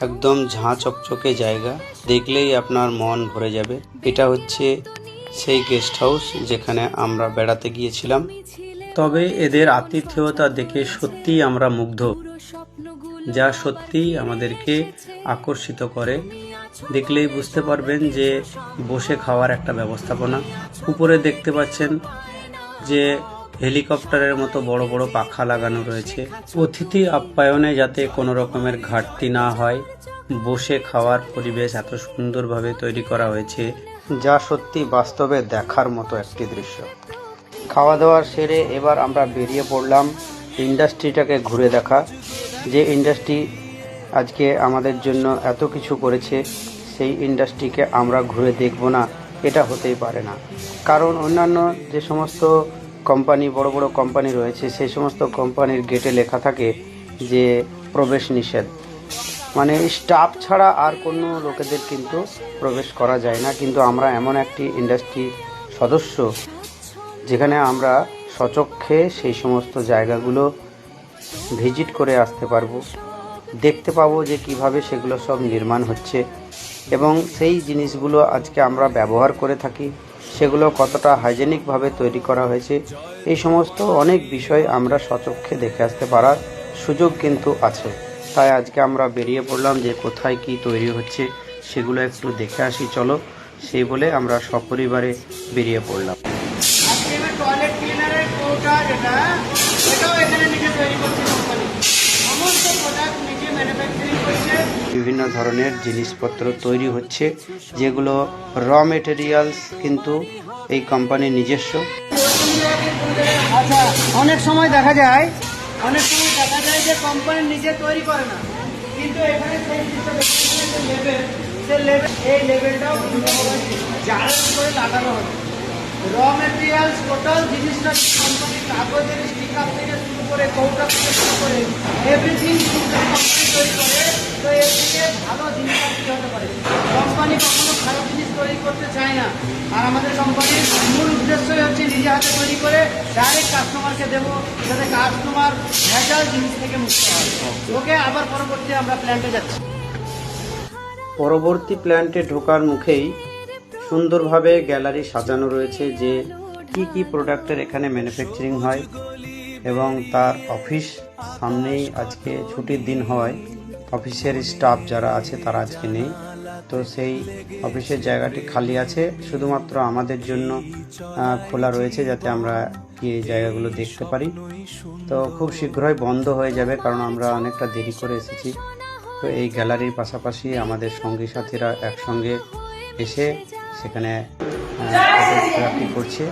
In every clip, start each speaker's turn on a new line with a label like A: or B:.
A: একদম ঝাঁ চকচকে জায়গা, দেখলেই আপনার মন ভরে যাবে। এটা হচ্ছে সেই গেস্ট হাউস যেখানে আমরা বেড়াতে গিয়েছিলাম। তবে এদের আতিথেয়তা দেখে সত্যিই আমরা মুগ্ধ, যা সত্যিই আমাদেরকে আকর্ষিত করে। দেখলেই বুঝতে পারবেন যে বসে খাওয়ার একটা ব্যবস্থাপনা। উপরে দেখতে পাচ্ছেন যে হেলিকপ্টারের মতো বড় বড় পাখা লাগানো রয়েছে। অতিথি আপ্যায়নে যাতে কোনো রকমের ঘাটতি না হয়, বসে খাওয়ার পরিবেশ এত সুন্দরভাবে তৈরি করা হয়েছে, যা সত্যি বাস্তবে দেখার মতো একটি দৃশ্য। খাওয়া দাওয়া সেরে এবার আমরা বেরিয়ে পড়লাম ইন্ডাস্ট্রিটাকে ঘুরে দেখা। যে ইন্ডাস্ট্রি আজকে আমাদের জন্য এত কিছু করেছে, সেই ইন্ডাস্ট্রিকে আমরা ঘুরে দেখব না, এটা হতেই পারে না। কারণ অন্যান্য যে সমস্ত কোম্পানি, বড় বড় কোম্পানি রয়েছে, সেই সমস্ত কোম্পানির গেটে লেখা থাকে যে প্রবেশ নিষেধ, মানে স্টাফ ছাড়া আর কোনো লোকেদের কিন্তু প্রবেশ করা যায় না। কিন্তু আমরা এমন একটি ইন্ডাস্ট্রি সদস্য যেখানে আমরা স্বচক্ষে সেই সমস্ত জায়গাগুলো ভিজিট করে আসতে পারবো, দেখতে পাবো যে কিভাবে সেগুলো সব নির্মাণ হচ্ছে এবং সেই জিনিসগুলো আজকে আমরা ব্যবহার করে থাকি, সেগুলো কতটা হাইজেনিকভাবে তৈরি করা হয়েছে, এই সমস্ত অনেক বিষয় আমরা স্বচক্ষে দেখে আসতে পারার সুযোগ কিন্তু আছে। তাই আজকে আমরা বেরিয়ে পড়লাম যে কোথায় কি তৈরি হচ্ছে সেগুলো একটু দেখে আসি চলো, সেই বলে আমরা সপরিবারে বেরিয়ে পড়লাম।
B: টয়লেট ক্লিনারের কোটা যেটা, এটাও এখানে নিজে তৈরি করছে কোম্পানি, সমস্ত প্রোডাক্ট নিজে ম্যানুফ্যাকচারিং করছে।
A: বিভিন্ন ধরনের জিনিসপত্র তৈরি হচ্ছে, যেগুলো র মেটেরিয়ালস কিন্তু এই কোম্পানির নিজস্ব।
B: আচ্ছা, অনেক সময় দেখা যায় যে কোম্পানি নিজে তৈরি করে না, কিন্তু এখানে সেই লেভেল, এই লেভেলটাও জারের উপরে লাগানো হবে। র মেটেরিয়ালস টোটাল জিনিসটা কোম্পানির কাগজের স্টিকার থেকে শুরু করে কৌটা থেকে শুরু করে এভরিথিং কোম্পানি তৈরি করে। তো এর থেকে ভালো জিনিস কী হতে পারে? কোম্পানি কখনো খারাপ জিনিস তৈরি করতে চায় না। আর আমাদের কোম্পানির মূল উদ্দেশ্যই হচ্ছে নিজে হাতে তৈরি করে ডাইরেক্ট কাস্টমারকে দেবো, যাতে কাস্টমার ভেজাল জিনিস থেকে মুক্ত হয়। ওকে, আবার পরবর্তী আমরা প্ল্যান্টে যাচ্ছি।
A: পরবর্তী প্ল্যান্টে ঢোকার মুখেই সুন্দরভাবে গ্যালারি সাজানো রয়েছে যে কি কি প্রোডাক্টের এখানে ম্যানুফ্যাকচারিং হয়, এবং তার অফিস সামনেই আজকে ছুটির দিন হয়, অফিসের স্টাফ যারা আছে তারা আজকে নেই, তো সেই অফিসের জায়গাটি খালি আছে, শুধুমাত্র আমাদের জন্য খোলা রয়েছে যাতে আমরা এই জায়গাগুলো দেখতে পারি। তো খুব শীঘ্রই বন্ধ হয়ে যাবে কারণ আমরা অনেকটা দেরি করে এসেছি। তো এই গ্যালারির পাশাপাশি আমাদের সঙ্গী সাথীরা একসঙ্গে এসে সেখানে ফটোগ্রাফি করছে।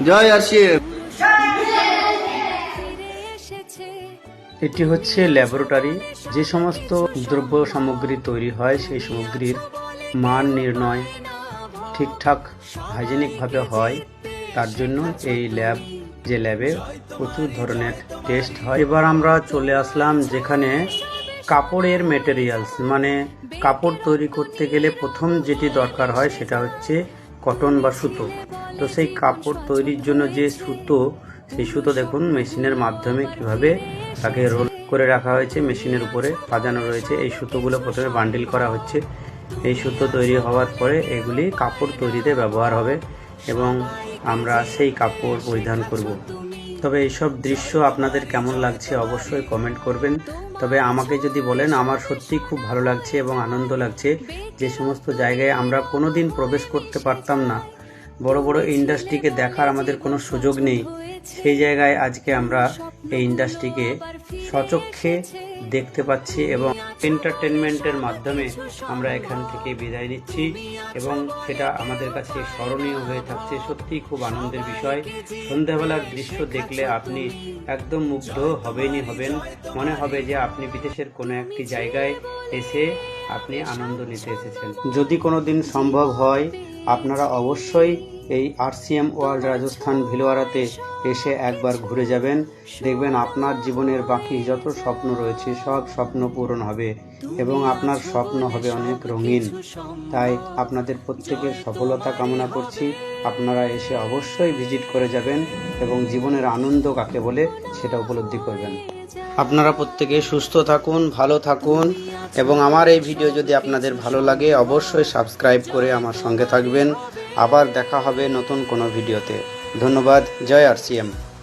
B: জয় আশির।
A: এটি হচ্ছে ল্যাবরেটরি, যে সমস্ত দ্রব্য সামগ্রী তৈরি হয় সেই সামগ্রীর মান নির্ণয় ঠিকঠাক হাইজেনিকভাবে হয়, তার জন্য এই ল্যাবে প্রচুর ধরনের টেস্ট হয়। এবার আমরা চলে আসলাম যেখানে কাপড়ের মেটেরিয়ালস, মানে কাপড় তৈরি করতে গেলে প্রথম যেটি দরকার হয় সেটা হচ্ছে কটন বা সুতো। তো সেই কাপড় তৈরির জন্য যে সুতো, সেই সুতো দেখুন মেশিনের মাধ্যমে কিভাবে তাকে রোল করে রাখা হয়েছে, মেশিনের উপরে সাজানো রয়েছে। এই সুতোগুলো প্রথমে বান্ডিল করা হচ্ছে, এই সুতো তৈরি হওয়ার পরে এগুলি কাপড় তৈরিতে ব্যবহার হবে এবং আমরা সেই কাপড় পরিধান করব। তবে এইসব দৃশ্য আপনাদের কেমন লাগছে অবশ্যই কমেন্ট করবেন। তবে আমাকে যদি বলেন, আমার সত্যি খুব ভালো লাগছে এবং আনন্দ লাগছে। যে সমস্ত জায়গায় আমরা কোনোদিন প্রবেশ করতে পারতাম না, বড় বড় ইন্ডাস্ট্রিকে দেখার আমাদের কোনো সুযোগ নেই, সেই জায়গায় আজকে আমরা এই ইন্ডাস্ট্রিকে স্বচক্ষে দেখতে পাচ্ছি এবং এন্টারটেনমেন্টের মাধ্যমে আমরা এখান থেকে বিদায় নিচ্ছি এবং সেটা আমাদের কাছে স্মরণীয় হয়ে থাকছে। সত্যিই খুব আনন্দের বিষয়। সন্ধ্যাবেলার দৃশ্য দেখলে আপনি একদম মুগ্ধ হবেনই হবেন, মনে হবে যে আপনি বিদেশের কোনো একটি জায়গায় এসে আপনি আনন্দ নিতে এসেছেন। যদি কোনো দিন সম্ভব হয় আপনারা অবশ্যই এই RCM ওয়ার্ল্ড রাজস্থান ভিলওয়ারাতে এসে একবার ঘুরে যাবেন, দেখবেন আপনার জীবনের বাকি যত স্বপ্ন রয়েছে সব স্বপ্ন পূরণ হবে এবং আপনার স্বপ্ন হবে অনেক রঙিন। তাই আপনাদের প্রত্যেকের সফলতা কামনা করছি। আপনারা এসে অবশ্যই ভিজিট করে যাবেন এবং জীবনের আনন্দ কাকে বলে সেটা উপলব্ধি করবেন। আপনারা প্রত্যেকে সুস্থ থাকুন, ভালো থাকুন এবং আমার এই ভিডিও যদি আপনাদের ভালো লাগে অবশ্যই সাবস্ক্রাইব করে আমার সঙ্গে থাকবেন। আবার দেখা হবে নতুন কোনো ভিডিওতে। ধন্যবাদ। জয় RCM।